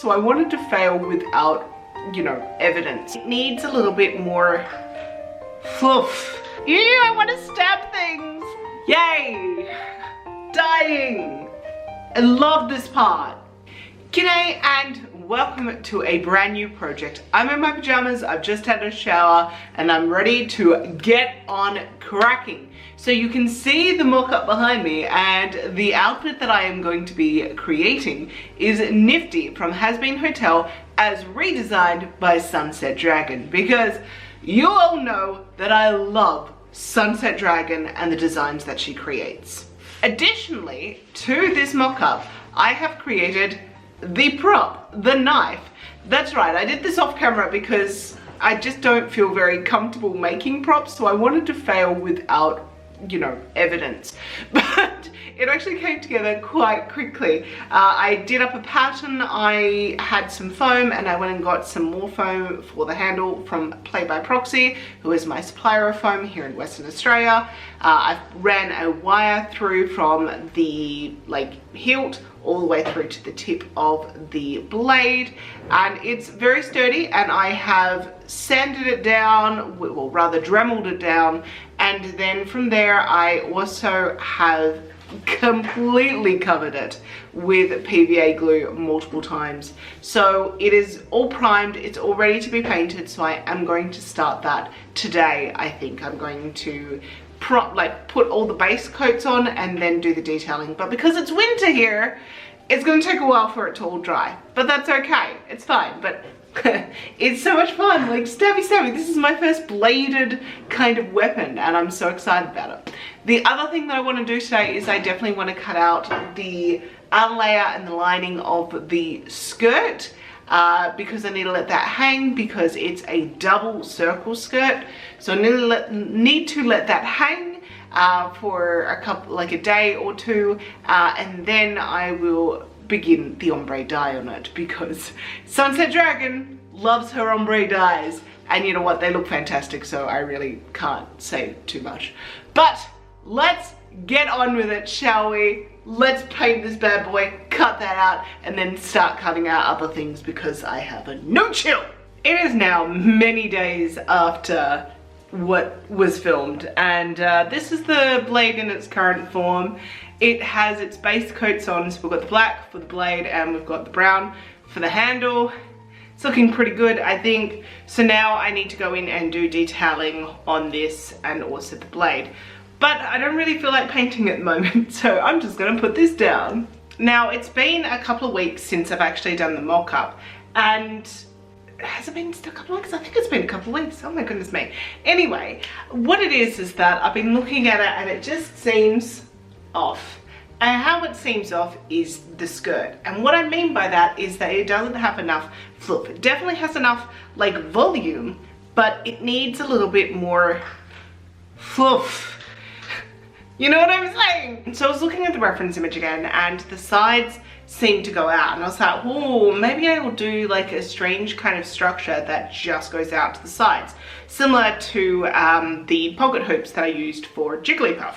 So I wanted to fail without, you know, evidence. It needs a little bit more fluff. Ew, I want to stab things. Yay. Dying. I love this part. G'day and welcome to a brand new project. I'm in my pajamas, I've just had a shower and I'm ready to get on cracking. So you can see the mock-up behind me, and the outfit that I am going to be creating is Nifty from Hazbin Hotel as redesigned by Sunset Dragon, because you all know that I love Sunset Dragon and the designs that she creates. Additionally to this mock-up, I have created the prop, the knife. That's right, I did this off camera because I just don't feel very comfortable making props, so I wanted to fail without, you know, evidence. But it actually came together quite quickly. I did up a pattern, I had some foam, and I went and got some more foam for the handle from Play by Proxy, who is my supplier of foam here in Western Australia. I ran a wire through from the hilt all the way through to the tip of the blade, and it's very sturdy, and I have sanded it down, well rather dremeled it down, and then from there I also have completely covered it with PVA glue multiple times. So it is all primed, it's all ready to be painted, so I am going to start that today. I think I'm going to put all the base coats on and then do the detailing, but because it's winter here, it's going to take a while for it to all dry, but that's okay, it's fine. But it's so much fun, like stabby. This is my first bladed kind of weapon and I'm so excited about it. The other thing that I want to do today is I definitely want to cut out the outer layer and the lining of the skirt, because I need to let that hang, because it's a double circle skirt. So I need to let that hang for a day or two, and then I will begin the ombre dye on it, because Sunset Dragon loves her ombre dyes, and you know what, they look fantastic, so I really can't say too much. But let's get on with it, shall we? Let's paint this bad boy, cut that out, and then start cutting out other things because I have a no chill. It is now many days after what was filmed, and this is the blade in its current form. It has its base coats on, so we've got the black for the blade and we've got the brown for the handle. It's looking pretty good, I think. So now I need to go in and do detailing on this and also the blade. But I don't really feel like painting at the moment, so I'm just gonna put this down. Now, it's been a couple of weeks since I've actually done the mock-up, and has it been still a couple of weeks? I think it's been a couple of weeks. Oh my goodness me. Anyway, what it is that I've been looking at it and it just seems off. And how it seems off is the skirt. And what I mean by that is that it doesn't have enough fluff. It definitely has enough volume, but it needs a little bit more fluff. You know what I'm saying? So I was looking at the reference image again, and the sides seem to go out, and I was like, oh, maybe I will do like a strange kind of structure that just goes out to the sides, similar to the pocket hoops that I used for Jigglypuff.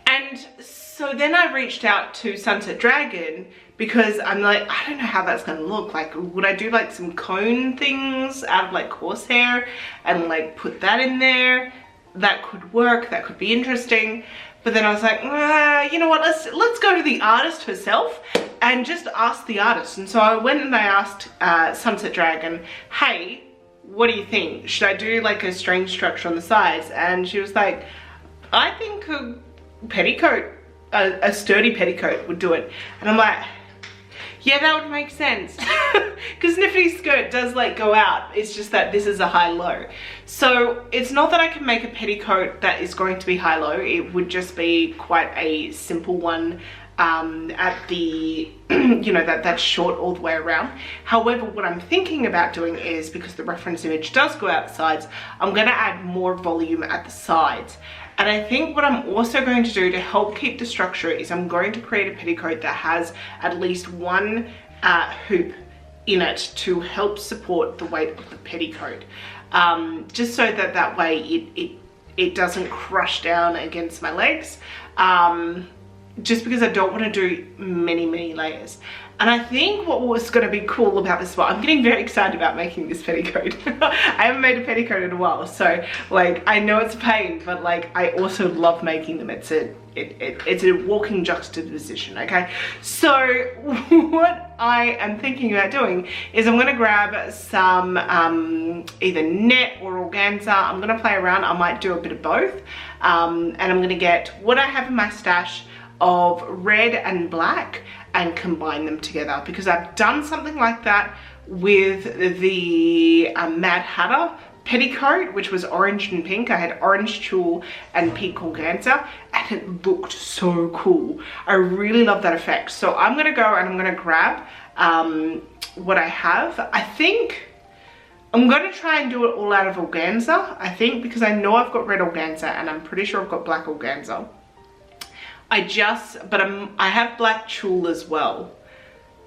And so then I reached out to Sunset Dragon, because I'm like, I don't know how that's gonna look. Like, would I do like some cone things out of like horsehair and like put that in there? That could work, that could be interesting. But then I was like, you know what, let's go to the artist herself and just ask the artist. And so I went and I asked Sunset Dragon, hey, what do you think? Should I do like a strange structure on the sides? And she was like, I think a petticoat, a sturdy petticoat would do it. And I'm like, yeah, that would make sense. Because Nifty's skirt does like go out. It's just that this is a high-low. So it's not that I can make a petticoat that is going to be high-low. It would just be quite a simple one at the, you know, that's short all the way around. However, what I'm thinking about doing is, because the reference image does go out the sides, I'm gonna add more volume at the sides. And I think what I'm also going to do to help keep the structure is I'm going to create a petticoat that has at least one hoop in it to help support the weight of the petticoat. Just so that way it doesn't crush down against my legs. Just because I don't want to do many layers. And I think what was going to be cool about this one, I'm getting very excited about making this petticoat. I haven't made a petticoat in a while, so like I know it's a pain, but like I also love making them. It's a walking juxtaposition, okay? So what I am thinking about doing is I'm gonna grab some either net or organza. I'm gonna play around. I might do a bit of both. And I'm gonna get what I have in my stash of red and black and combine them together, because I've done something like that with the Mad Hatter petticoat, which was orange and pink. I had orange tulle and pink organza, and it looked so cool. I really love that effect. So I'm gonna go and I'm gonna grab what I have. I think I'm gonna try and do it all out of organza, I think, because I know I've got red organza and I'm pretty sure I've got black organza. I have black tulle as well.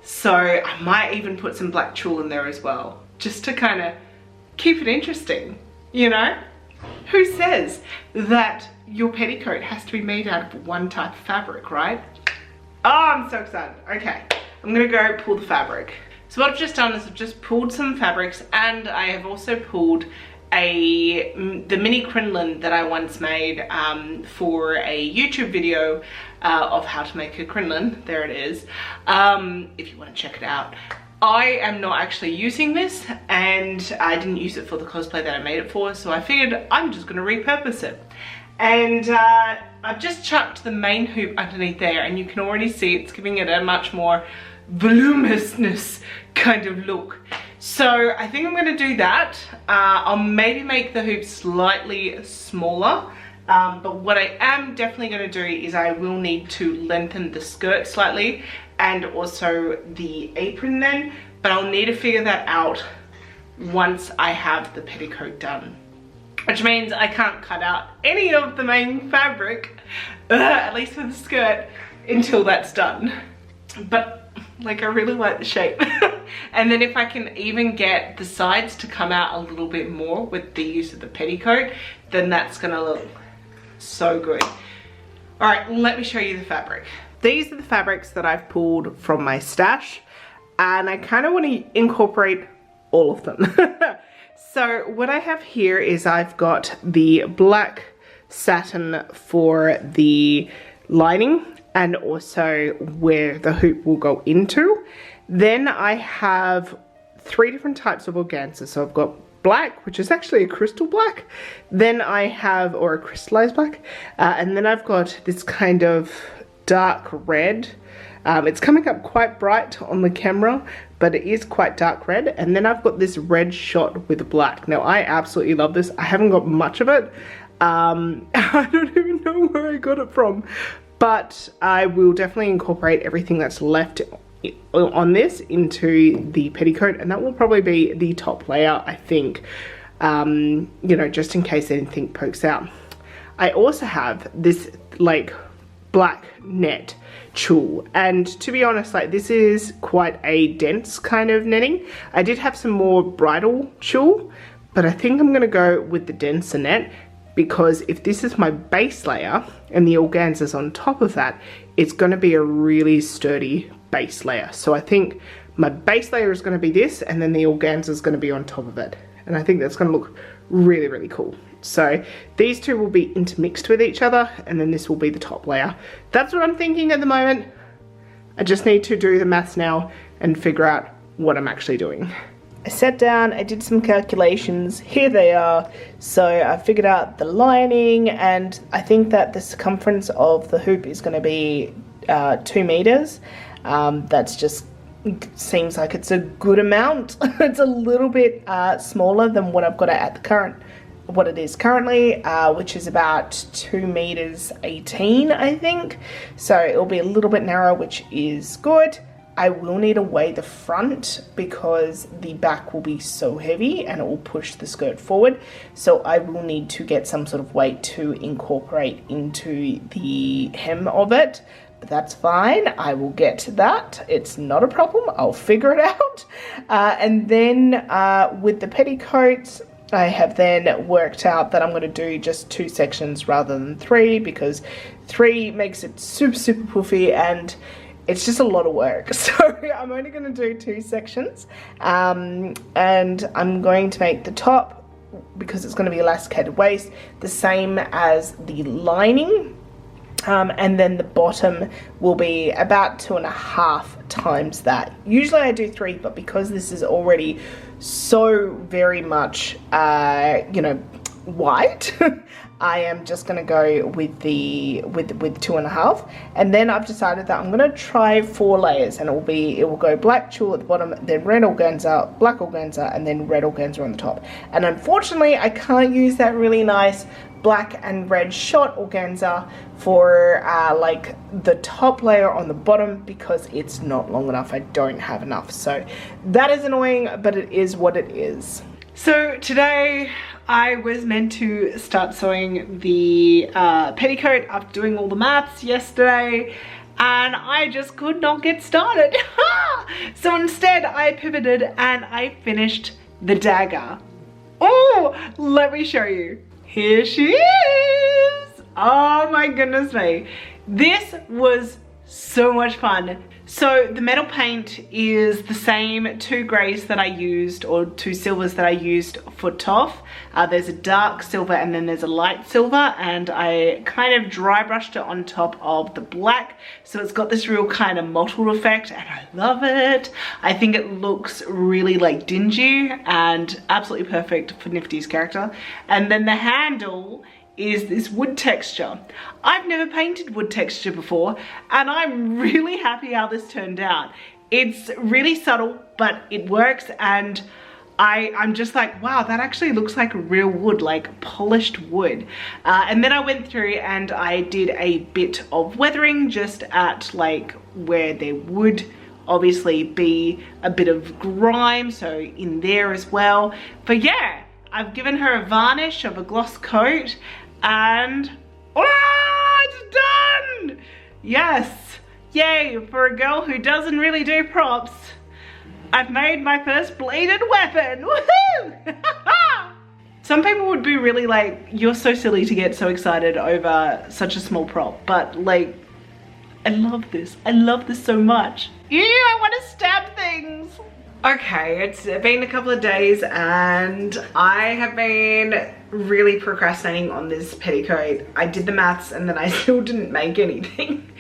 So I might even put some black tulle in there as well, just to kind of keep it interesting, you know? Who says that your petticoat has to be made out of one type of fabric, right? Oh, I'm so excited. Okay, I'm gonna go pull the fabric. So what I've just done is I've just pulled some fabrics, and I have also pulled the mini crinoline that I once made for a YouTube video of how to make a crinoline. There it is, if you want to check it out. I am not actually using this, and I didn't use it for the cosplay that I made it for, so I figured I'm just going to repurpose it. And I've just chucked the main hoop underneath there, and you can already see it's giving it a much more voluminousness kind of look. So I think I'm going to do that. I'll maybe make the hoop slightly smaller, but what I am definitely going to do is I will need to lengthen the skirt slightly and also the apron then, but I'll need to figure that out once I have the petticoat done, which means I can't cut out any of the main fabric, at least for the skirt, until that's done. But like, I really like the shape. And then if I can even get the sides to come out a little bit more with the use of the petticoat, then that's gonna look so good. All right, let me show you the fabric. These are the fabrics that I've pulled from my stash, and I kind of want to incorporate all of them. So what I have here is I've got the black satin for the lining and also where the hoop will go into. Then I have 3 different types of organza. So I've got black, which is actually a crystal black. Then I have, or a crystallized black. And then I've got this kind of dark red. It's coming up quite bright on the camera, but it is quite dark red. And then I've got this red shot with black. Now I absolutely love this. I haven't got much of it. I don't even know where I got it from, but I will definitely incorporate everything that's left on this into the petticoat, and that will probably be the top layer, I think, you know, just in case anything pokes out. I also have this like black net tulle, and to be honest, like, this is quite a dense kind of netting. I did have some more bridal tulle, but I think I'm gonna go with the denser net, because if this is my base layer and the organza's on top of that, it's gonna be a really sturdy base layer. So I think my base layer is gonna be this, and then the organza is gonna be on top of it. And I think that's gonna look really, really cool. So these two will be intermixed with each other, and then this will be the top layer. That's what I'm thinking at the moment. I just need to do the maths now and figure out what I'm actually doing. I sat down, I did some calculations, here they are. So I figured out the lining, and I think that the circumference of the hoop is going to be 2 meters. That's just seems like it's a good amount. It's a little bit smaller than what I've got at the current, what it is currently, which is about 2 meters 18, I think. So it'll be a little bit narrow, which is good. I will need to weigh the front because the back will be so heavy and it will push the skirt forward. So I will need to get some sort of weight to incorporate into the hem of it. But that's fine. I will get to that. It's not a problem. I'll figure it out. And then with the petticoats, I have then worked out that I'm going to do just 2 sections rather than 3, because 3 makes it super, super puffy, and it's just a lot of work. So I'm only going to do 2 sections, and I'm going to make the top, because it's going to be elasticated waist, the same as the lining, and then the bottom will be about 2.5 times that. Usually I do 3, but because this is already so very much you know, white, I am just going to go with the with 2.5, and then I've decided that I'm going to try 4 layers, and it will go black tulle at the bottom, then red organza, black organza, and then red organza on the top. And unfortunately I can't use that really nice black and red shot organza for like the top layer on the bottom, because it's not long enough. I don't have enough, so that is annoying, but it is what it is. So today I was meant to start sewing the petticoat after doing all the maths yesterday, and I just could not get started. So instead I pivoted and I finished the dagger. Oh, let me show you. Here she is. Oh my goodness me. This was so much fun. So the metal paint is the same 2 greys that I used, or 2 silvers that I used for Toff. There's a dark silver and then there's a light silver, and I kind of dry brushed it on top of the black, so it's got this real kind of mottled effect, and I love it. I think it looks really like dingy and absolutely perfect for Nifty's character. And then the handle is this wood texture. I've never painted wood texture before, and I'm really happy how this turned out. It's really subtle, but it works, and I'm just like, wow, that actually looks like real wood, like polished wood. And then I went through and I did a bit of weathering just at like where there would obviously be a bit of grime, so in there as well. But yeah, I've given her a varnish of a gloss coat, and oh, it's done! Yes, yay, for a girl who doesn't really do props, I've made my first bladed weapon. Woohoo! Some people would be really like, you're so silly to get so excited over such a small prop, but like, I love this. I love this so much. Ew, I want to stab things. Okay, it's been a couple of days and I have been really procrastinating on this petticoat. I did the maths and then I still didn't make anything.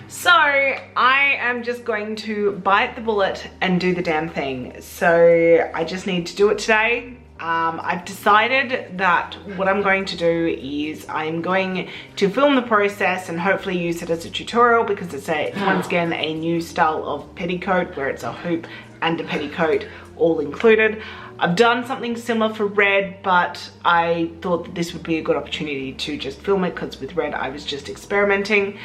So I am just going to bite the bullet and do the damn thing. So I just need to do it today. I've decided that what I'm going to do is I'm going to film the process and hopefully use it as a tutorial, because it's once again a new style of petticoat where it's a hoop and a petticoat all included. I've done something similar for red, but I thought that this would be a good opportunity to just film it, because with red I was just experimenting.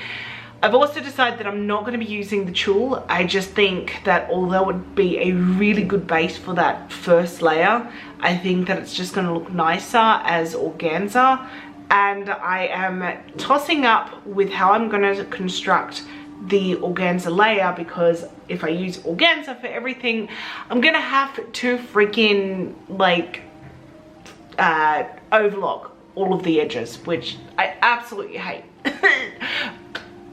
I've also decided that I'm not going to be using the tulle. I just think that although it would be a really good base for that first layer, I think that it's just going to look nicer as organza. And I am tossing up with how I'm going to construct the organza layer, because if I use organza for everything, I'm going to have to freaking like overlock all of the edges, which I absolutely hate.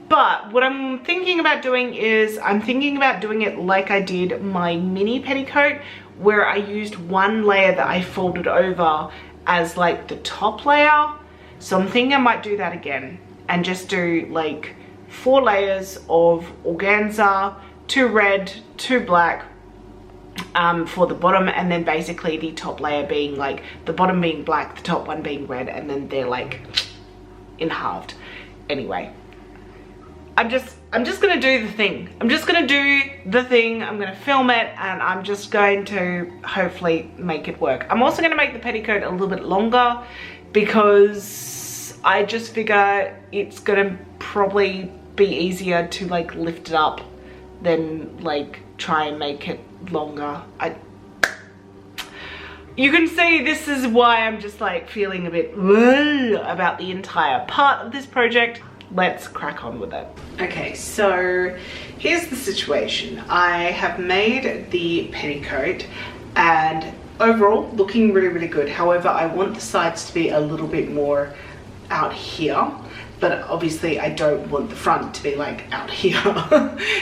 But what I'm thinking about doing is I'm thinking about doing it like I did my mini petticoat, where I used one layer that I folded over as like the top layer. So I'm thinking I might do that again and just do like 4 layers of organza, 2 red, 2 black for the bottom, and then basically the top layer being like the bottom being black, the top one being red, and then they're like in halved. Anyway, I'm just gonna do the thing. I'm just gonna do the thing. I'm gonna film it, and I'm just going to hopefully make it work. I'm also gonna make the petticoat a little bit longer, because I just figure it's gonna probably be easier to like lift it up than like try and make it longer. You can see this is why I'm just like feeling a bit about the entire part of this project. Let's crack on with it. Okay, so here's the situation. I have made the petticoat and overall looking really, really good. However, I want the sides to be a little bit more out here. but obviously I don't want the front to be like out here.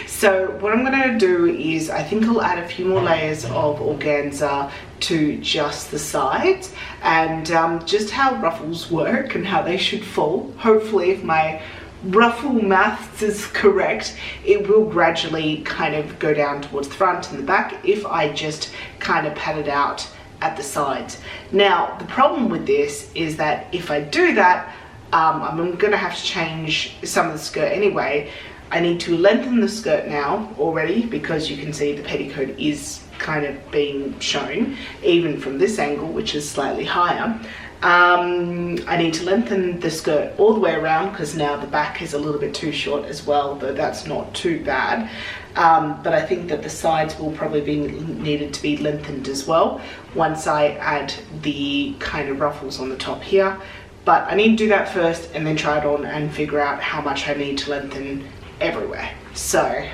So what I'm gonna do is, I think I'll add a few more layers of organza to just the sides, and just how ruffles work and how they should fall. Hopefully, if my ruffle maths is correct, it will gradually kind of go down towards the front and the back if I just kind of pat it out at the sides. Now, the problem with this is that if I do that, I'm gonna have to change some of the skirt anyway. I need to lengthen the skirt now already, because you can see the petticoat is kind of being shown even from this angle, which is slightly higher. I need to lengthen the skirt all the way around, because now the back is a little bit too short as well, though that's not too bad. But I think that the sides will probably be needed to be lengthened as well once I add the kind of ruffles on the top here. But I need to do that first and then try it on and figure out how much I need to lengthen everywhere. So,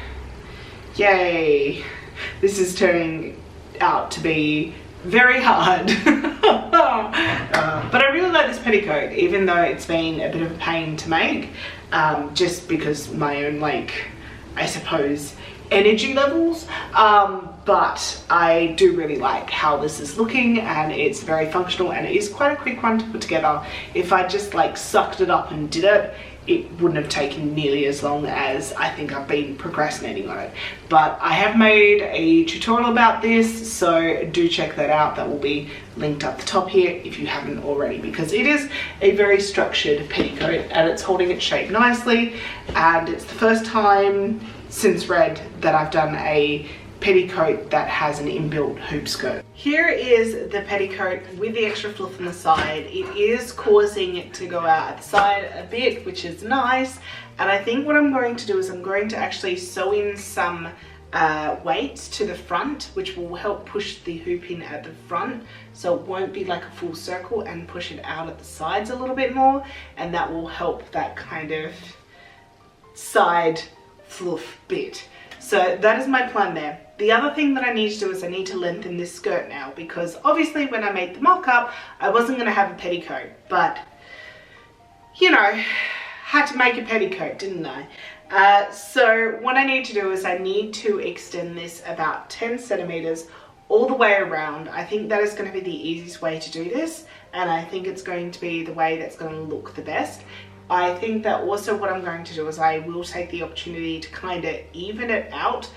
yay! This is turning out to be very hard. But I really like this petticoat, even though it's been a bit of a pain to make, just because my own, like, I suppose, energy levels. But I do really like how this is looking, and it's very functional, and it is quite a quick one to put together. If I just like sucked it up and did it, it wouldn't have taken nearly as long as I think I've been procrastinating on it. But I have made a tutorial about this, so do check that out. That will be linked up the top here if you haven't already, because it is a very structured petticoat and it's holding its shape nicely. And it's the first time since Red that I've done a petticoat that has an inbuilt hoop skirt. Here is the petticoat with the extra fluff on the side. It is causing it to go out at the side a bit, which is nice. And I think what I'm going to do is I'm going to actually sew in some weights to the front, which will help push the hoop in at the front, so it won't be like a full circle, and push it out at the sides a little bit more, and that will help that kind of side fluff bit. So that is my plan there. The other thing that I need to do is I need to lengthen this skirt now, because obviously when I made the mock-up, I wasn't going to have a petticoat, but you know, had to make a petticoat, didn't I? So what I need to do is I need to extend this about 10 centimeters all the way around. I think that is going to be the easiest way to do this, and I think it's going to be the way that's going to look the best. I think that also what I'm going to do is I will take the opportunity to kind of even it out.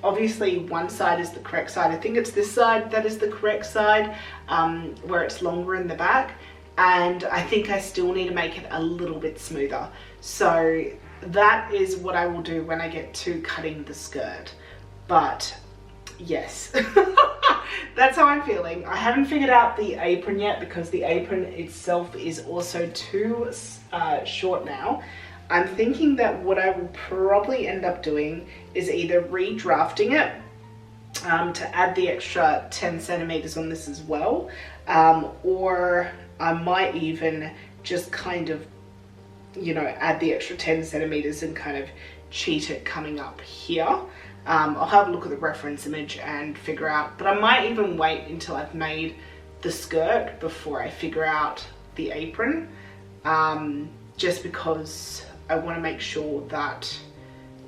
Obviously one side is the correct side. I think it's this side that is the correct side, where it's longer in the back. And I think I still need to make it a little bit smoother. So that is what I will do when I get to cutting the skirt. But yes, that's how I'm feeling. I haven't figured out the apron yet, because the apron itself is also too short now. I'm thinking that what I will probably end up doing is either redrafting it to add the extra 10 centimeters on this as well, or I might even just kind of, you know, add the extra 10 centimeters and kind of cheat it coming up here. I'll have a look at the reference image and figure out, but I might even wait until I've made the skirt before I figure out the apron, just because I want to make sure that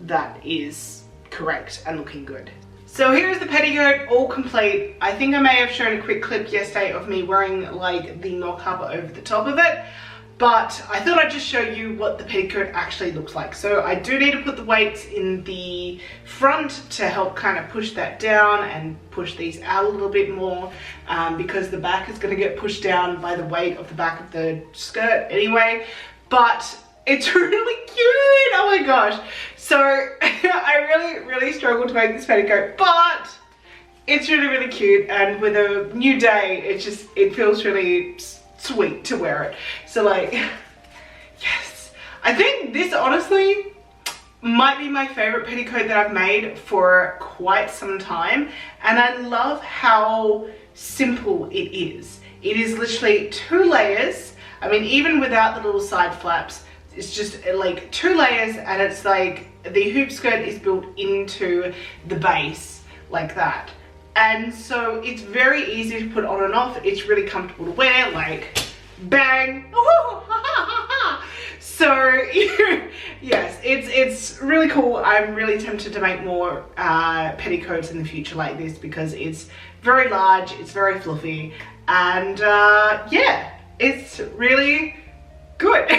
that is correct and looking good. So here's the petticoat all complete. I think I may have shown a quick clip yesterday of me wearing like the knock-up over the top of it, but I thought I'd just show you what the petticoat actually looks like. So I do need to put the weights in the front to help kind of push that down and push these out a little bit more, because the back is going to get pushed down by the weight of the back of the skirt anyway. But it's really cute, oh my gosh. So I really struggled to make this petticoat, but it's really cute, and with a new day, it feels really sweet to wear it. So like, yes. I think this honestly might be my favorite petticoat that I've made for quite some time, and I love how simple it is. It is literally 2 layers. I mean, even without the little side flaps, it's just like 2 layers, and it's like the hoop skirt is built into the base like that. And so it's very easy to put on and off. It's really comfortable to wear, like bang. So yes, it's really cool. I'm really tempted to make more petticoats in the future like this because it's very large, it's very fluffy, and yeah, it's really good.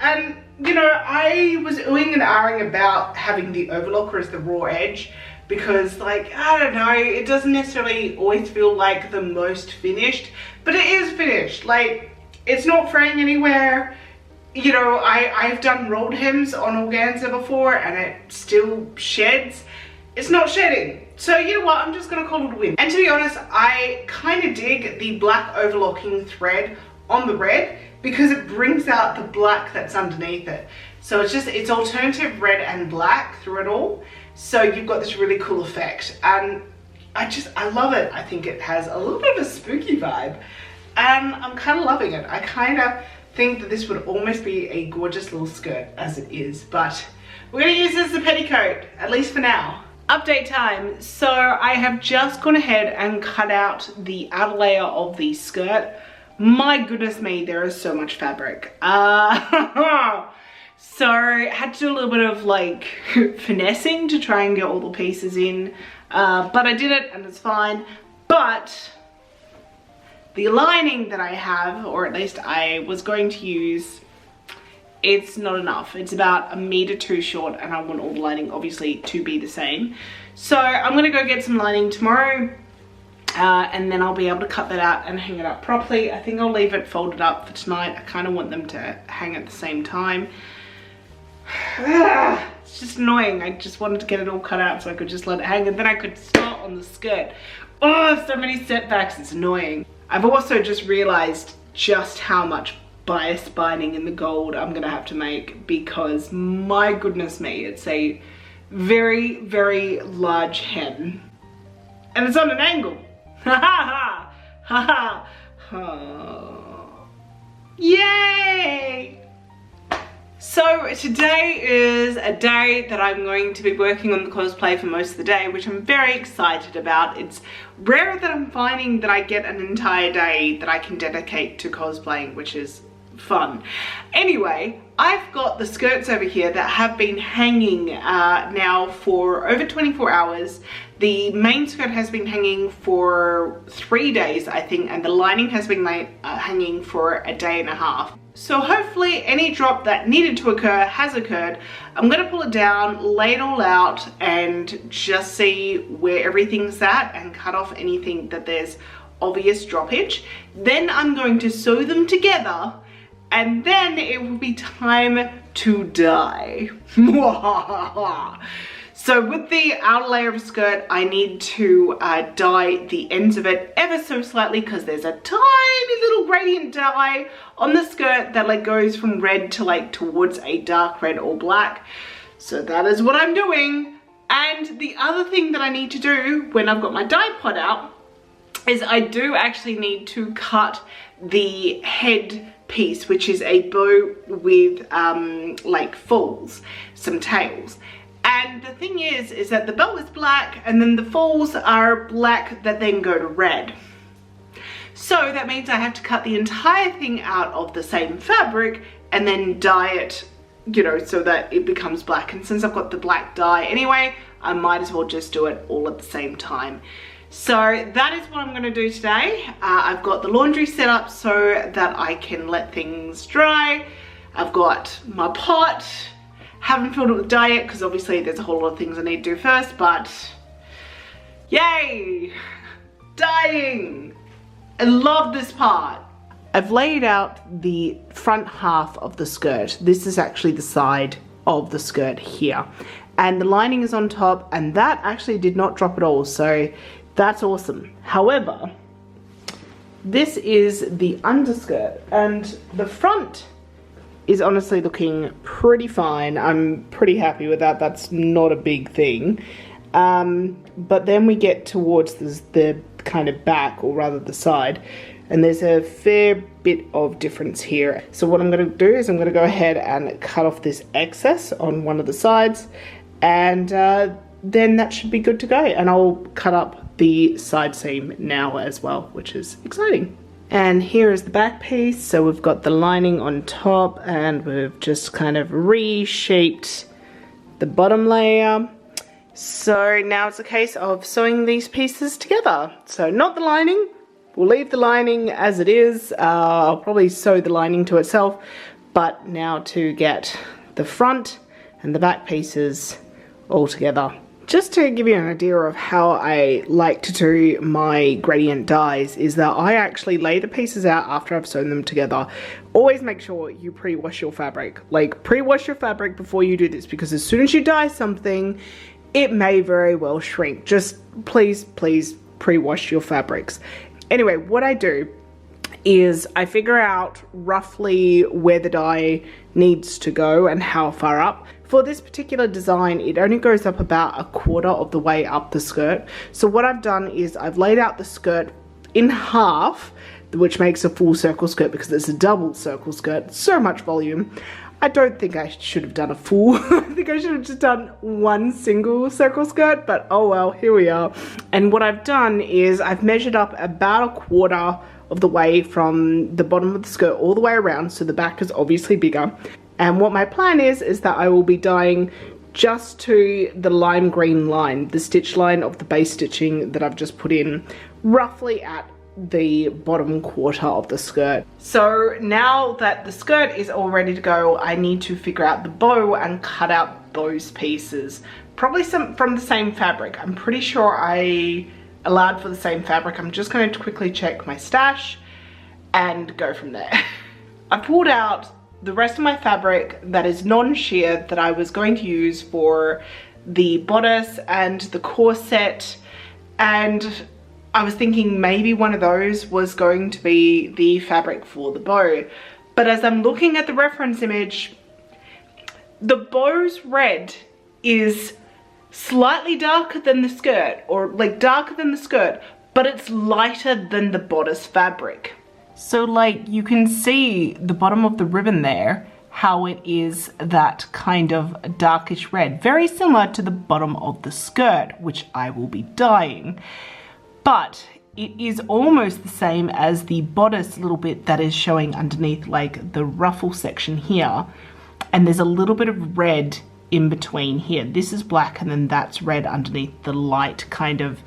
And you know, I was oohing and ahhing about having the overlocker as the raw edge because, like, I don't know, it doesn't necessarily always feel like the most finished, but it is finished. Like, it's not fraying anywhere. You know, I've done rolled hems on organza before and it still sheds. It's not shedding. So you know what, I'm just gonna call it a win. And to be honest, I kind of dig the black overlocking thread on the red because it brings out the black that's underneath it. So it's alternative red and black through it all. So you've got this really cool effect. And I love it. I think it has a little bit of a spooky vibe. And I'm kind of loving it. I kind of think that this would almost be a gorgeous little skirt as it is. But we're gonna use this as a petticoat, at least for now. Update time. So I have just gone ahead and cut out the outer layer of the skirt. My goodness me, there is so much fabric. So I had to do a little bit of like finessing to try and get all the pieces in, but I did it and it's fine. But the lining that I have, or at least I was going to use, it's not enough. It's about 1 meter too short and I want all the lining obviously to be the same. So I'm gonna go get some lining tomorrow. And then I'll be able to cut that out and hang it up properly. I think I'll leave it folded up for tonight. I kind of want them to hang at the same time. It's just annoying. I just wanted to get it all cut out so I could just let it hang and then I could start on the skirt. Oh, so many setbacks, it's annoying. I've also just realized just how much bias binding in the gold I'm gonna have to make because my goodness me, it's a very, very large hem. And it's on an angle. Ha ha ha ha. Yay! So today is a day that I'm going to be working on the cosplay for most of the day, which I'm very excited about. It's rare that I'm finding that I get an entire day that I can dedicate to cosplaying, which is fun. Anyway, I've got the skirts over here that have been hanging now for over 24 hours. The main skirt has been hanging for 3 days, I think, and the lining has been hanging for a day and a half. So hopefully any drop that needed to occur has occurred. I'm gonna pull it down, lay it all out, and just see where everything's at and cut off anything that there's obvious droppage. Then I'm going to sew them together and then it will be time to dye. So with the outer layer of skirt, I need to dye the ends of it ever so slightly because there's a tiny little gradient dye on the skirt that like goes from red to like towards a dark red or black. So that is what I'm doing. And the other thing that I need to do when I've got my dye pot out is I do actually need to cut the head piece, which is a bow with like falls, some tails. And the thing is that the bow is black and then the falls are black that then go to red. So that means I have to cut the entire thing out of the same fabric and then dye it, you know, so that it becomes black. And since I've got the black dye anyway, I might as well just do it all at the same time. So that is what I'm going to do today. I've got the laundry set up so that I can let things dry. I've got my pot. Haven't filled it with dye yet because obviously there's a whole lot of things I need to do first, but yay! Dyeing! I love this part. I've laid out the front half of the skirt. This is actually the side of the skirt here. And the lining is on top and that actually did not drop at all. So that's awesome. However, this is the underskirt and the front is honestly looking pretty fine. I'm pretty happy with that. That's not a big thing. But then we get towards the kind of back, or rather the side, and there's a fair bit of difference here. So what I'm going to do is I'm going to go ahead and cut off this excess on one of the sides, and then that should be good to go. And I'll cut up the side seam now as well, which is exciting. And here is the back piece. So we've got the lining on top and we've just kind of reshaped the bottom layer. So now it's a case of sewing these pieces together. So not the lining, we'll leave the lining as it is. I'll probably sew the lining to itself, but now to get the front and the back pieces all together. Just to give you an idea of how I like to do my gradient dies is that I actually lay the pieces out after I've sewn them together. Always make sure you pre-wash your fabric. Like, pre-wash your fabric before you do this, because as soon as you dye something, it may very well shrink. Just please pre-wash your fabrics. Anyway, what I do is I figure out roughly where the dye needs to go and how far up. For this particular design, it only goes up about a quarter of the way up the skirt. So what I've done is I've laid out the skirt in half, which makes a full circle skirt because it's a double circle skirt. So much volume. I don't think I should have done a full. I think I should have just done one single circle skirt, but oh well, here we are. And what I've done is I've measured up about a quarter of the way from the bottom of the skirt all the way around, so the back is obviously bigger. And what my plan is that I will be dyeing just to the lime green line, the stitch line of the base stitching that I've just put in, roughly at the bottom quarter of the skirt. So now that the skirt is all ready to go, I need to figure out the bow and cut out those pieces. Probably some from the same fabric. I'm pretty sure I allowed for the same fabric. I'm just going to quickly check my stash and go from there. I pulled out the rest of my fabric that is non-sheer that I was going to use for the bodice and the corset, and I was thinking maybe one of those was going to be the fabric for the bow. But as I'm looking at the reference image, the bow's red is slightly darker than the skirt, or like darker than the skirt, but it's lighter than the bodice fabric. So like you can see the bottom of the ribbon there, how it is that kind of darkish red, very similar to the bottom of the skirt, which I will be dyeing. But it is almost the same as the bodice little bit that is showing underneath, like the ruffle section here. And there's a little bit of red in between here. This is black and then that's red underneath the light kind of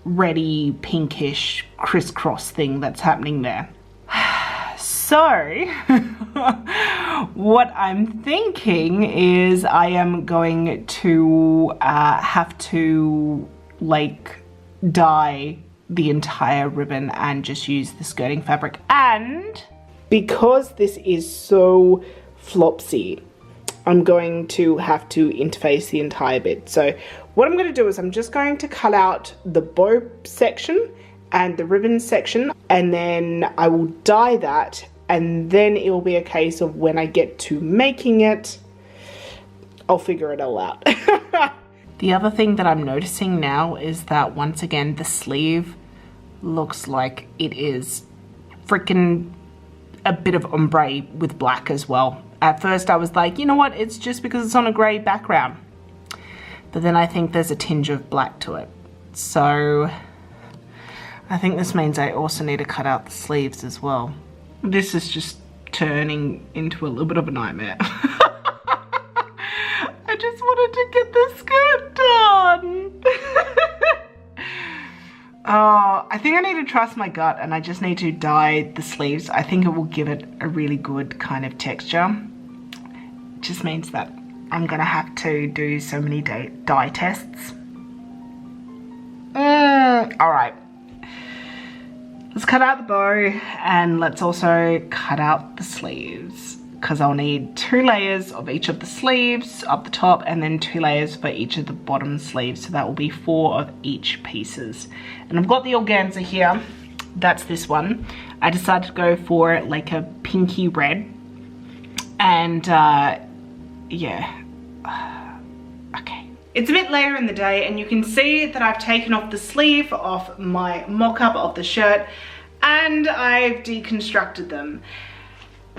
reddy pinkish crisscross thing that's happening there. So what I'm thinking is I am going to have to like dye the entire ribbon and just use the skirting fabric. And because this is so flopsy, I'm going to have to interface the entire bit. So what I'm going to do is I'm just going to cut out the bow section and the ribbon section, and then I will dye that, and then it will be a case of when I get to making it, I'll figure it all out. The other thing that I'm noticing now is that once again the sleeve looks like it is freaking a bit of ombre with black as well. At first I was like, you know what, it's just because it's on a grey background. But then I think there's a tinge of black to it. So I think this means I also need to cut out the sleeves as well. This is just turning into a little bit of a nightmare. I just wanted to get the skirt done. Oh, I think I need to trust my gut and I just need to dye the sleeves. I think it will give it a really good kind of texture. It just means that I'm gonna have to do so many dye tests. All right. Let's cut out the bow and let's also cut out the sleeves, because I'll need 2 layers of each of the sleeves up the top and then 2 layers for each of the bottom sleeves. So that will be 4 of each pieces. And I've got the organza here. That's this one. I decided to go for like a pinky red. And yeah. Okay. It's a bit later in the day and you can see that I've taken off the sleeve off my mock-up of the shirt and I've deconstructed them.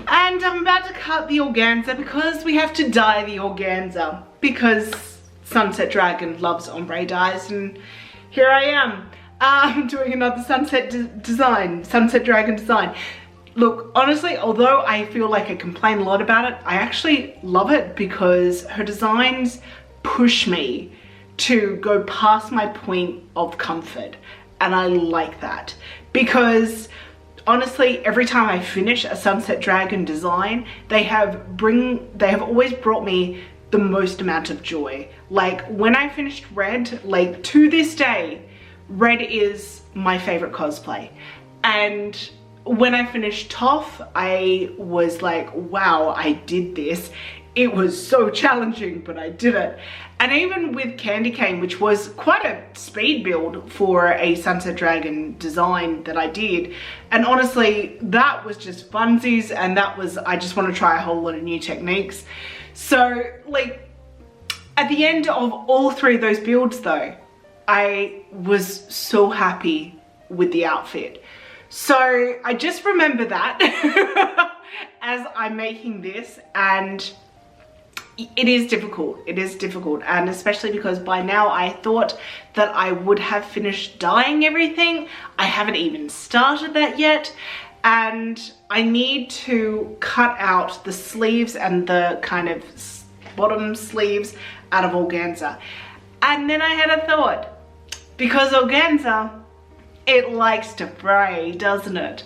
And I'm about to cut the organza because we have to dye the organza because Sunset Dragon loves ombre dyes, and here I am. I'm doing another sunset dragon design. Look, honestly, although I feel like I complain a lot about it, I actually love it because her designs push me to go past my point of comfort. And I like that because honestly, every time I finish a sunset dragon design, they have always brought me the most amount of joy. Like when I finished Red, like to this day, Red is my favorite cosplay. And when I finished Toph, I was like, wow, I did this. It was so challenging, but I did it. And even with Candy Cane, which was quite a speed build for a Sunset Dragon design that I did. And honestly, that was just funsies, and that was, I just want to try a whole lot of new techniques. So like at the end of all three of those builds though, I was so happy with the outfit. So I just remember that as I'm making this, and it is difficult. It is difficult, and especially because by now I thought that I would have finished dyeing everything. I haven't even started that yet, and I need to cut out the sleeves and the kind of bottom sleeves out of organza. And then I had a thought, because organza, it likes to fray, doesn't it?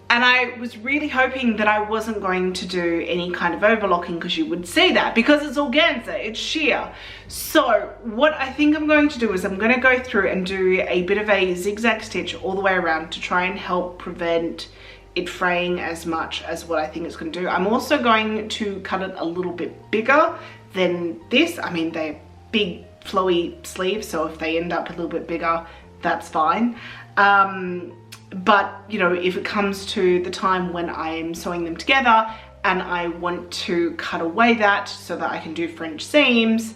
And I was really hoping that I wasn't going to do any kind of overlocking, because you would see that because it's organza, it's sheer. So what I think I'm going to do is I'm going to go through and do a bit of a zigzag stitch all the way around to try and help prevent it fraying as much as what I think it's going to do. I'm also going to cut it a little bit bigger than this. I mean, they're big flowy sleeves, so if they end up a little bit bigger, that's fine. But you know, if it comes to the time when I'm sewing them together and I want to cut away that so that I can do French seams,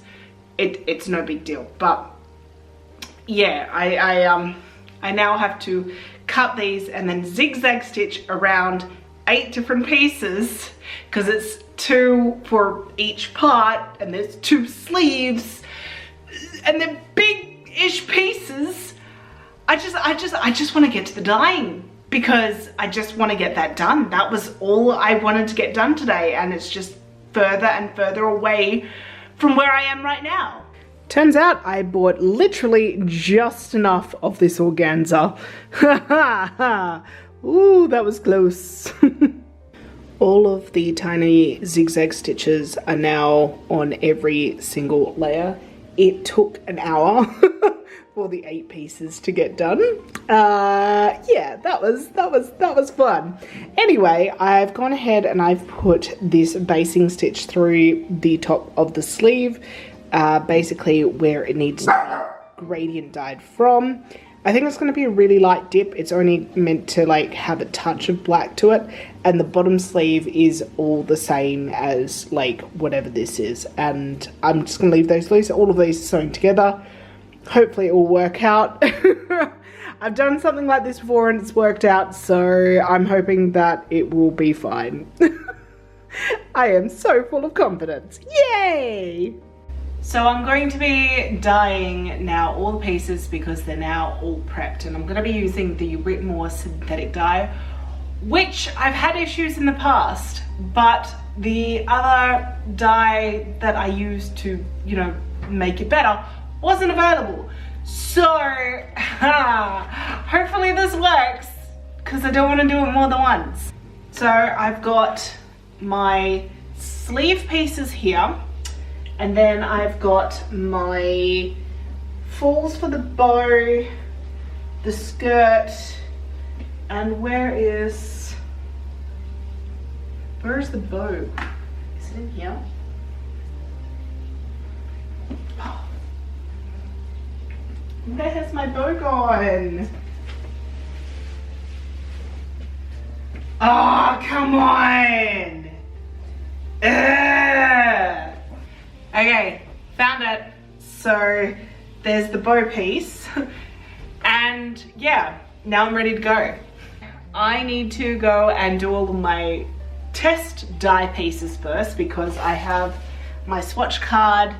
it's no big deal. But yeah, I now have to cut these and then zigzag stitch around 8 different pieces, because it's 2 for each part and there's 2 sleeves and they're big-ish pieces. I just want to get to the dyeing, because I just want to get that done. That was all I wanted to get done today, and it's just further and further away from where I am right now. Turns out I bought literally just enough of this organza. Ooh, that was close. All of the tiny zigzag stitches are now on every single layer. It took an hour for the 8 pieces to get done. Yeah, that was fun. Anyway, I've gone ahead and I've put this basing stitch through the top of the sleeve, basically where it needs to be gradient dyed from. I think it's going to be a really light dip. It's only meant to like have a touch of black to it, and the bottom sleeve is all the same as like whatever this is, and I'm just going to leave those loose. All of these are sewn together. Hopefully it will work out. I've done something like this before and it's worked out, so I'm hoping that it will be fine. I am so full of confidence. Yay! So I'm going to be dyeing now all the pieces because they're now all prepped, and I'm going to be using the Whitmore synthetic dye, which I've had issues in the past, but the other dye that I used to, you know, make it better wasn't available. So hopefully this works, because I don't want to do it more than once. So I've got my sleeve pieces here, and then I've got my falls for the bow, the skirt, and where's the bow? Is it in here? Where has my bow gone? Oh, come on! Ugh. Okay, found it. So there's the bow piece, and yeah, now I'm ready to go. I need to go and do all of my test dye pieces first, because I have my swatch card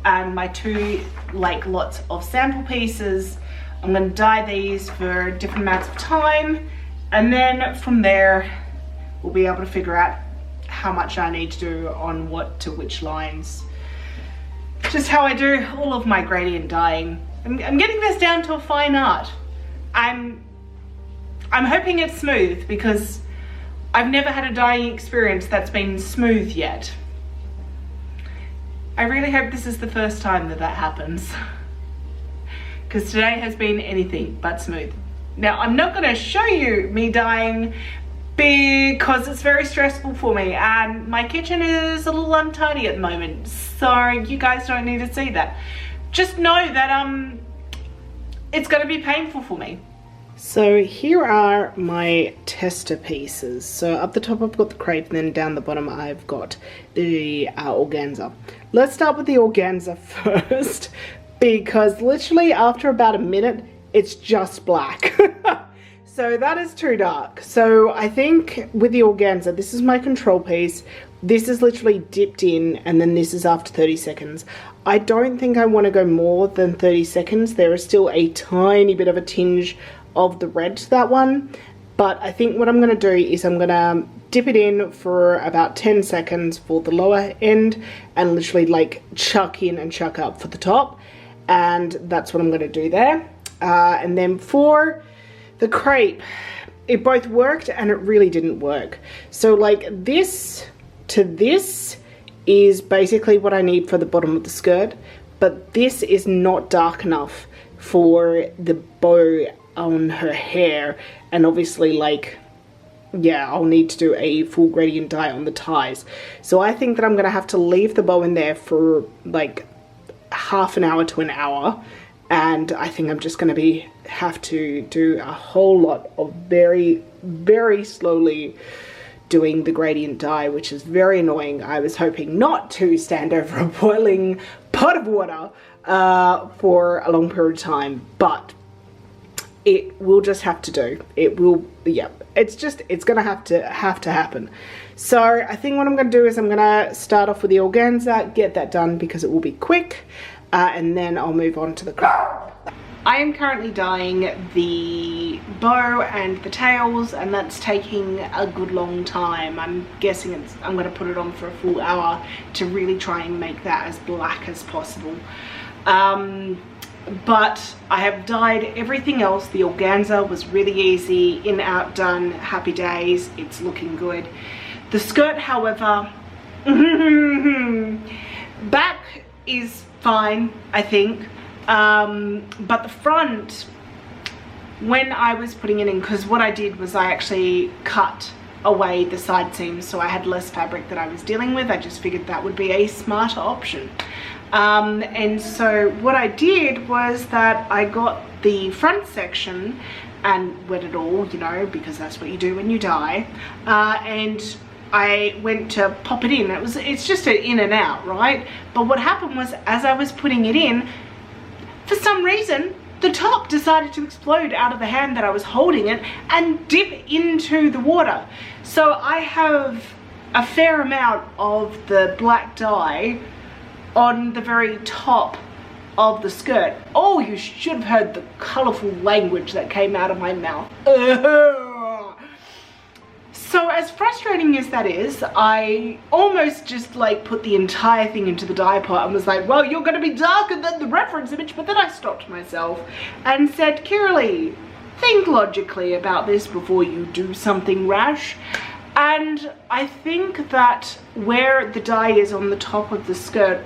and my 2 like lots of sample pieces I'm going to dye these for different amounts of time, and then from there we'll be able to figure out how much I need to do on what to which lines. Just how I do all of my gradient dyeing. I'm getting this down to a fine art. I'm hoping it's smooth, because I've never had a dyeing experience that's been smooth yet. I really hope this is the first time that happens, because today has been anything but smooth. Now, I'm not going to show you me dyeing because it's very stressful for me, and my kitchen is a little untidy at the moment, so you guys don't need to see that. Just know that it's going to be painful for me. So here are my tester pieces. So up the top I've got the crepe, and then down the bottom I've got the organza. Let's start with the organza first, because literally after about a minute it's just black. So that is too dark. So I think with the organza, this is my control piece. This is literally dipped in, and then this is after 30 seconds. I don't think I want to go more than 30 seconds. There is still a tiny bit of a tinge of the red to that one. But I think what I'm going to do is I'm going to dip it in for about 10 seconds for the lower end, and literally like chuck in and chuck up for the top. And that's what I'm going to do there. And then for the crepe, it both worked and it really didn't work. So like this to this is basically what I need for the bottom of the skirt, but this is not dark enough for the bow on her hair. And obviously, like, yeah, I'll need to do a full gradient dye on the ties. So I think that I'm gonna have to leave the bow in there for like half an hour to an hour, and I think I'm just gonna have to do a whole lot of very slowly doing the gradient dye, which is very annoying. I was hoping not to stand over a boiling pot of water for a long period of time, but it will just have to do. It will, yeah, it's gonna have to happen. So I think what I'm gonna do is I'm gonna start off with the organza, get that done because it will be quick, and then I'll move on to the crepe. I am currently dyeing the bow and the tails, and that's taking a good long time. I'm guessing I'm going to put it on for a full hour to really try and make that as black as possible. But I have dyed everything else. The organza was really easy, in, out, done, happy days. It's looking good. The skirt, however, back is fine, I think. But the front, when I was putting it in, because what I did was I actually cut away the side seams, so I had less fabric that I was dealing with. I just figured that would be a smarter option. And so what I did was that I got the front section and wet it all, you know, because that's what you do when you dye, and I went to pop it in. It's just an in and out, right? But what happened was, as I was putting it in, for some reason, the top decided to explode out of the hand that I was holding it and dip into the water. So I have a fair amount of the black dye on the very top of the skirt. Oh, you should have heard the colourful language that came out of my mouth. So as frustrating as that is, I almost just like put the entire thing into the dye pot and was like, well, you're going to be darker than the reference image. But then I stopped myself and said, Kiralee, think logically about this before you do something rash. And I think that where the dye is on the top of the skirt,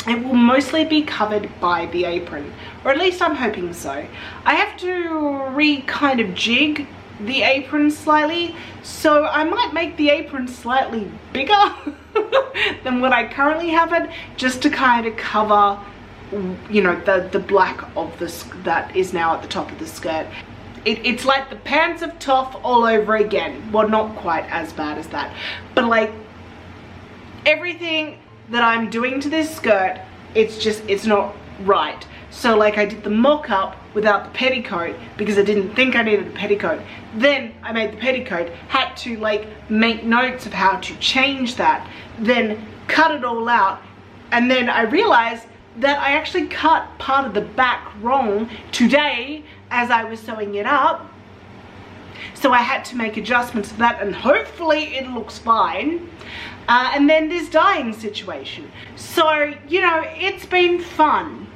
it will mostly be covered by the apron, or at least I'm hoping so. I have to kind of jig the apron slightly, so I might make the apron slightly bigger than what I currently have it, just to kind of cover, you know, the black of this that is now at the top of the skirt. It's like the pants of Toff all over again. Well, not quite as bad as that, but like everything that I'm doing to this skirt, it's not right. So like I did the mock-up without the petticoat because I didn't think I needed a petticoat. Then I made the petticoat, had to like make notes of how to change that, then cut it all out, and then I realized that I actually cut part of the back wrong today as I was sewing it up. So I had to make adjustments to that, and hopefully it looks fine. And then this dyeing situation. So, you know, it's been fun.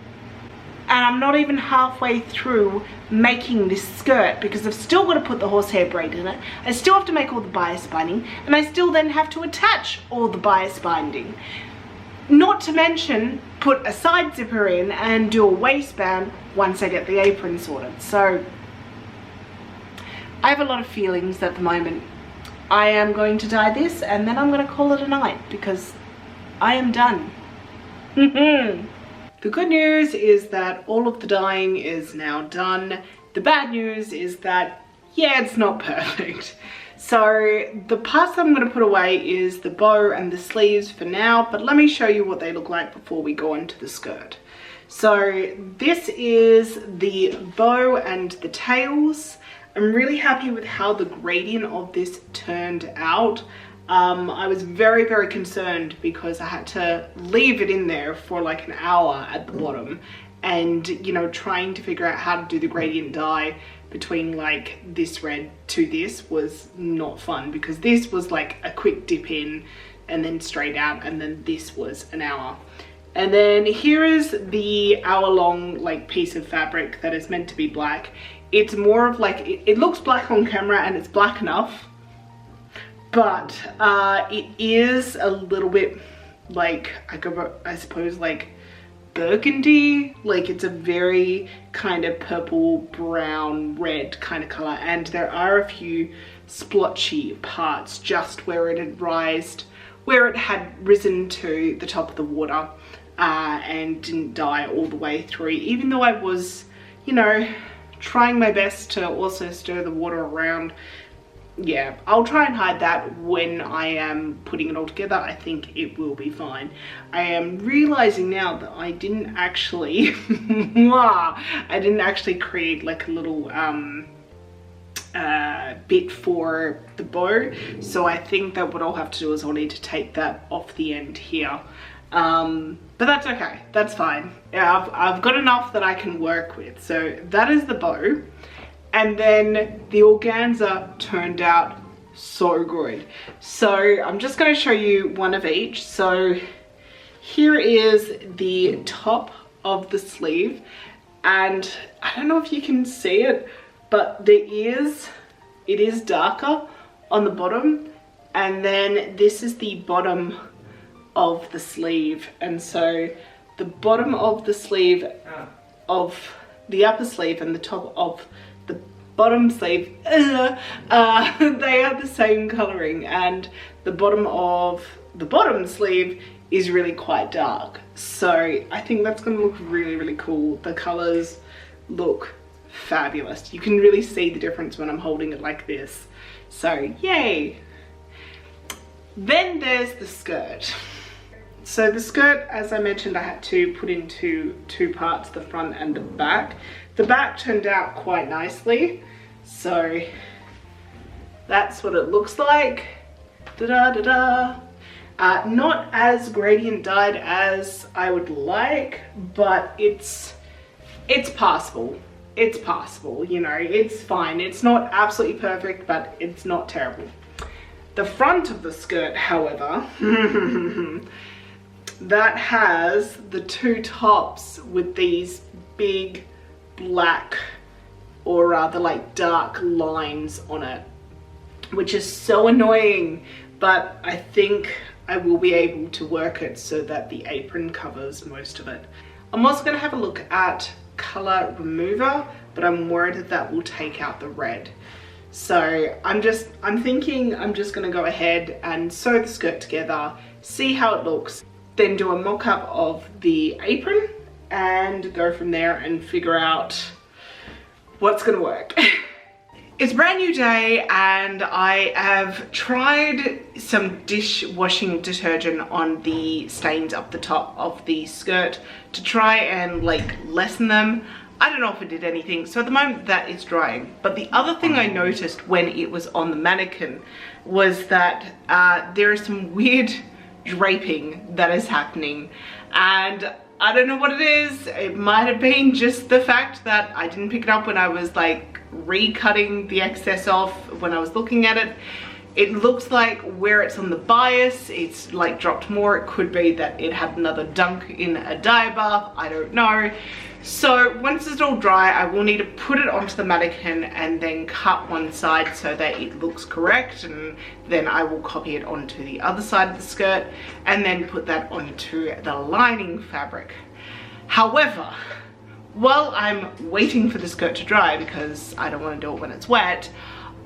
And I'm not even halfway through making this skirt because I've still got to put the horsehair braid in it. I still have to make all the bias binding, and I still then have to attach all the bias binding. Not to mention put a side zipper in and do a waistband once I get the apron sorted. So I have a lot of feelings at the moment. I am going to dye this and then I'm going to call it a night because I am done. The good news is that all of the dyeing is now done. The bad news is that, yeah, it's not perfect. So the parts that I'm going to put away is the bow and the sleeves for now, but let me show you what they look like before we go into the skirt. So this is the bow and the tails. I'm really happy with how the gradient of this turned out. I was very, very concerned because I had to leave it in there for like an hour at the bottom, and you know, trying to figure out how to do the gradient dye between like this red to this was not fun, because this was like a quick dip in and then straight out, and then this was an hour. And then here is the hour-long like piece of fabric that is meant to be black. It's more of like, it looks black on camera and it's black enough, but it is a little bit like, I suppose like burgundy. Like it's a very kind of purple, brown, red kind of color, and there are a few splotchy parts just where it had risen to the top of the water and didn't dye all the way through, even though I was, you know, trying my best to also stir the water around. Yeah, I'll try and hide that when I am putting it all together. I think it will be fine. I am realizing now that I didn't actually I didn't actually create like a little bit for the bow, so I think that what I'll have to do is I'll need to take that off the end here. But that's okay, that's fine. Yeah, I've got enough that I can work with. So that is the bow. And then the organza turned out so good. So I'm just going to show you one of each. So here is the top of the sleeve, and I don't know if you can see it, but it is darker on the bottom, and then this is the bottom of the sleeve. And so the bottom of the sleeve of the upper sleeve and the top of the bottom sleeve, they are the same coloring, and the bottom of the bottom sleeve is really quite dark. So I think that's going to look really, really cool. The colors look fabulous. You can really see the difference when I'm holding it like this. So yay. Then there's the skirt. So the skirt, as I mentioned, I had to put into two parts, the front and the back. The back turned out quite nicely, so that's what it looks like. Da-da-da-da. Not as gradient dyed as I would like, but it's passable. It's passable, you know, it's fine. It's not absolutely perfect, but it's not terrible. The front of the skirt, however, that has the two tops with these big black, or rather like dark lines on it, which is so annoying, but I think I will be able to work it so that the apron covers most of it. I'm also going to have a look at color remover, but I'm worried that that will take out the red. So I'm thinking I'm just going to go ahead and sew the skirt together, see how it looks, then do a mock-up of the apron and go from there and figure out what's gonna work. It's a brand new day and I have tried some dishwashing detergent on the stains up the top of the skirt to try and like lessen them. I don't know if it did anything, so at the moment that is drying. But the other thing I noticed when it was on the mannequin was that there is some weird draping that is happening, and I don't know what it is. It might have been just the fact that I didn't pick it up when I was like recutting the excess off when I was looking at it. It looks like where it's on the bias, it's like dropped more. It could be that it had another dunk in a dye bath, I don't know. So once it's all dry, I will need to put it onto the mannequin and then cut one side so that it looks correct, and then I will copy it onto the other side of the skirt and then put that onto the lining fabric. However, while I'm waiting for the skirt to dry, because I don't want to do it when it's wet,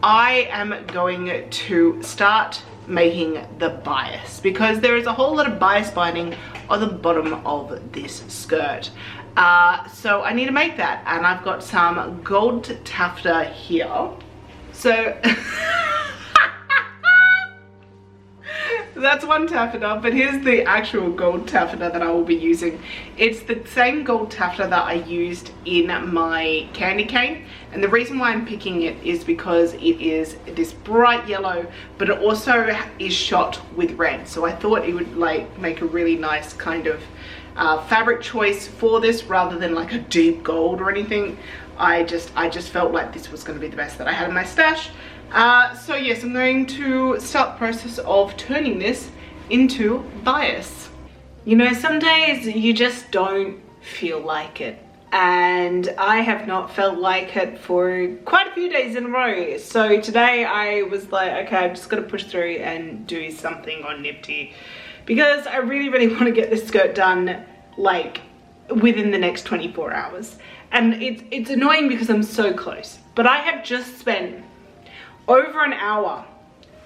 I am going to start making the bias, because there is a whole lot of bias binding on the bottom of this skirt. So I need to make that, and I've got some gold taffeta here. So that's one taffeta, but here's the actual gold taffeta that I will be using. It's the same gold taffeta that I used in my candy cane, and the reason why I'm picking it is because it is this bright yellow, but it also is shot with red, so I thought it would like make a really nice kind of fabric choice for this, rather than like a deep gold or anything. I just felt like this was going to be the best that I had in my stash. So yes, I'm going to start the process of turning this into bias. You know, some days you just don't feel like it, and I have not felt like it for quite a few days in a row. So today I was like, okay, I'm just gonna push through and do something on Nifty, because I really want to get this skirt done like within the next 24 hours. And it's annoying because I'm so close, but I have just spent over an hour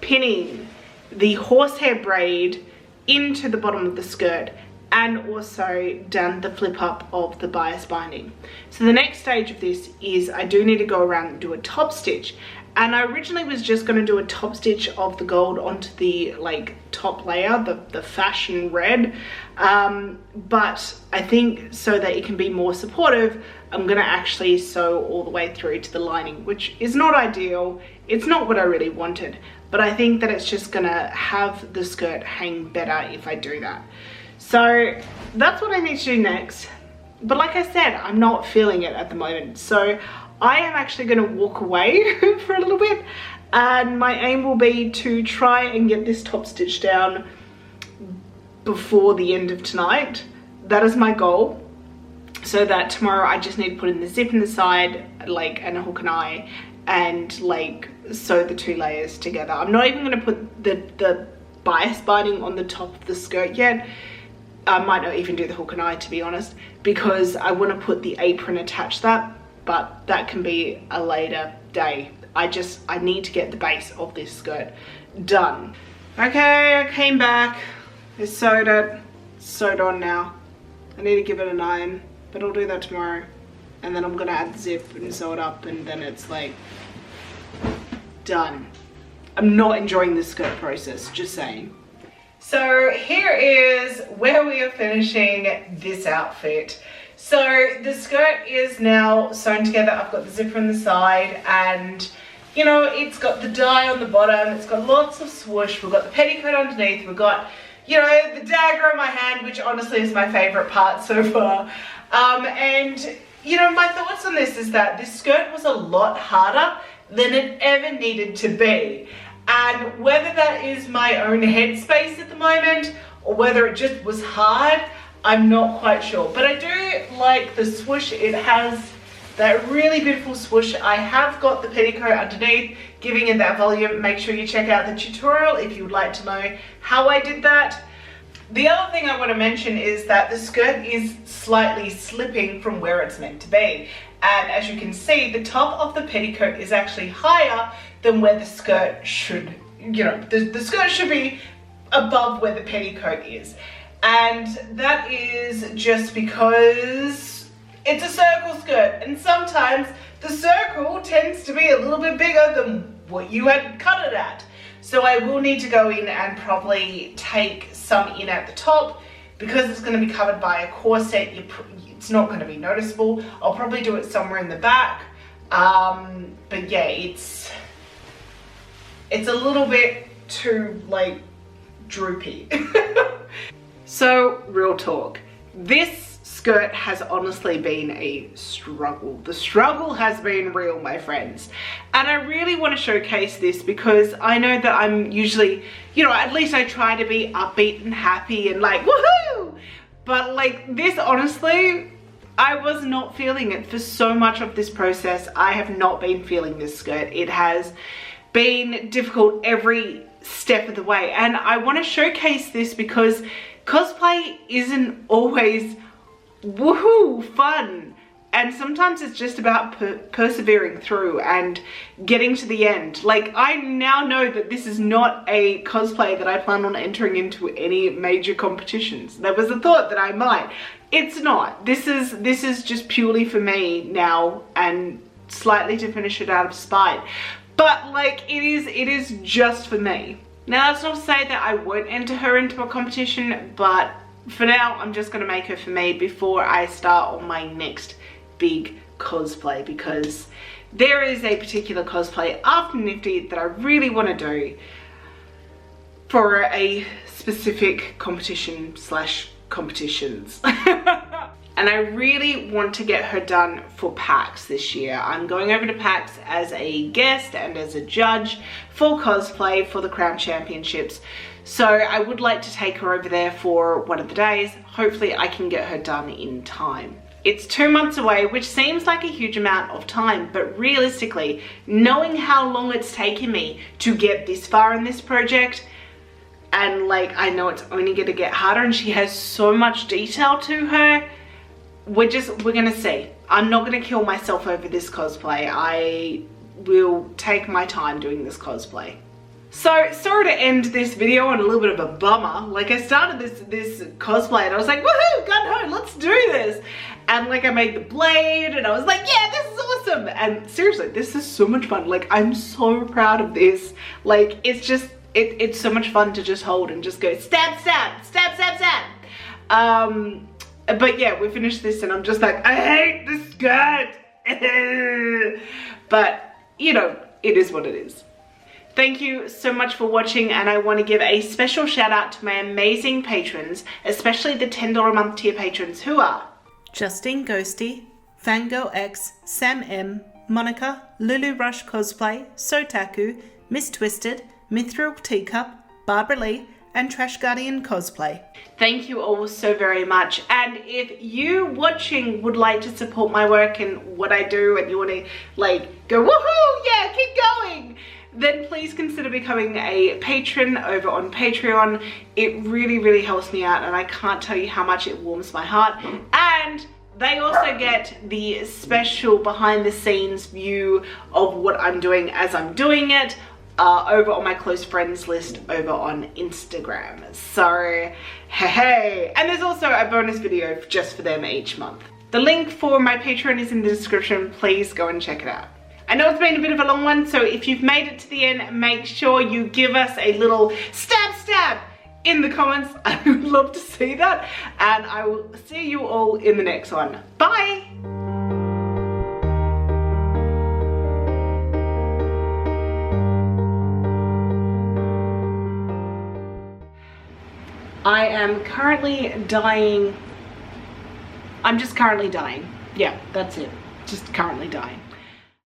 pinning the horsehair braid into the bottom of the skirt, and also done the flip up of the bias binding. So the next stage of this is I do need to go around and do a top stitch. And I originally was just going to do a top stitch of the gold onto the like top layer, the fashion red, but I think so that it can be more supportive, I'm going to actually sew all the way through to the lining, which is not ideal. It's not what I really wanted, but I think that it's just going to have the skirt hang better if I do that. So that's what I need to do next. But like I said, I'm not feeling it at the moment, so I am actually going to walk away for a little bit, and my aim will be to try and get this top stitch down before the end of tonight. That is my goal, so that tomorrow I just need to put in the zip in the side, like, and a hook and eye, and like sew the two layers together. I'm not even going to put the bias binding on the top of the skirt yet. I might not even do the hook and eye, to be honest, because I want to put the apron attached that, but that can be a later day. I need to get the base of this skirt done. Okay, I came back, I sewed it, sewed on now. I need to give it an iron, but I'll do that tomorrow. And then I'm gonna add the zip and sew it up, and then it's like done. I'm not enjoying the skirt process, just saying. So here is where we are finishing this outfit. So the skirt is now sewn together. I've got the zipper on the side, and you know, it's got the dye on the bottom, it's got lots of swoosh, we've got the petticoat underneath, we've got, you know, the dagger in my hand, which honestly is my favorite part so far. And you know, my thoughts on this is that this skirt was a lot harder than it ever needed to be. And whether that is my own headspace at the moment, or whether it just was hard, I'm not quite sure. But I do like the swoosh. It has that really beautiful swoosh. I have got the petticoat underneath, giving it that volume. Make sure you check out the tutorial if you would like to know how I did that. The other thing I want to mention is that the skirt is slightly slipping from where it's meant to be. And as you can see, the top of the petticoat is actually higher than where the skirt should, you know, the skirt should be above where the petticoat is. And that is just because it's a circle skirt, and sometimes the circle tends to be a little bit bigger than what you had cut it at. So I will need to go in and probably take some in at the top, because it's going to be covered by a corset. It's not going to be noticeable. I'll probably do it somewhere in the back. But yeah, it's a little bit too like droopy. So real talk, this skirt has honestly been a struggle. The struggle has been real, my friends. And I really want to showcase this because I know that I'm usually, you know, at least I try to be upbeat and happy and like, woohoo! But like this, honestly, I was not feeling it for so much of this process. I have not been feeling this skirt. It has been difficult every step of the way. And I want to showcase this because cosplay isn't always woohoo fun. And sometimes it's just about persevering through and getting to the end. Like, I now know that this is not a cosplay that I plan on entering into any major competitions. There was a thought that I might. It's not. This is just purely for me now and slightly to finish it out of spite. But like, it is just for me. Now, that's not to say that I won't enter her into a competition, but for now, I'm just gonna make her for me before I start on my next big cosplay, because there is a particular cosplay after Nifty that I really want to do for a specific competition slash competitions. And I really want to get her done for PAX this year. I'm going over to PAX as a guest and as a judge for cosplay for the Crown Championships. So I would like to take her over there for one of the days. Hopefully I can get her done in time. It's 2 months away, which seems like a huge amount of time, but realistically, knowing how long it's taken me to get this far in this project, and like, I know it's only gonna get harder and she has so much detail to her, we're gonna see. I'm not gonna kill myself over this cosplay. I will take my time doing this cosplay. So, sorry to end this video on a little bit of a bummer. Like, I started this cosplay and I was like, woohoo, gun ho, let's do this. And like, I made the blade and I was like, yeah, this is awesome. And seriously, this is so much fun. Like, I'm so proud of this. Like, it's just, it's so much fun to just hold and just go stab, stab, stab, stab, stab. But yeah, we finished this and I'm just like, I hate this skirt. But, you know, it is what it is. Thank you so much for watching, and I want to give a special shout out to my amazing patrons, especially the $10 a month tier patrons, who are Justine Ghosty, Fango X, Sam M, Monica, Lulu Rush Cosplay, Sotaku, Miss Twisted, Mithril Teacup, Barbara Lee, and Trash Guardian Cosplay. Thank you all so very much. And if you watching would like to support my work and what I do, and you want to like go woohoo, yeah, keep going, then please consider becoming a patron over on Patreon. It really, really helps me out, and I can't tell you how much it warms my heart. And they also get the special behind the scenes view of what I'm doing as I'm doing it over on my close friends list over on Instagram. So, hey. And there's also a bonus video just for them each month. The link for my Patreon is in the description. Please go and check it out. I know it's been a bit of a long one, so if you've made it to the end, make sure you give us a little stab stab in the comments. I would love to see that, and I will see you all in the next one. Bye! I am currently dying. I'm just currently dying. Yeah, that's it. Just currently dying.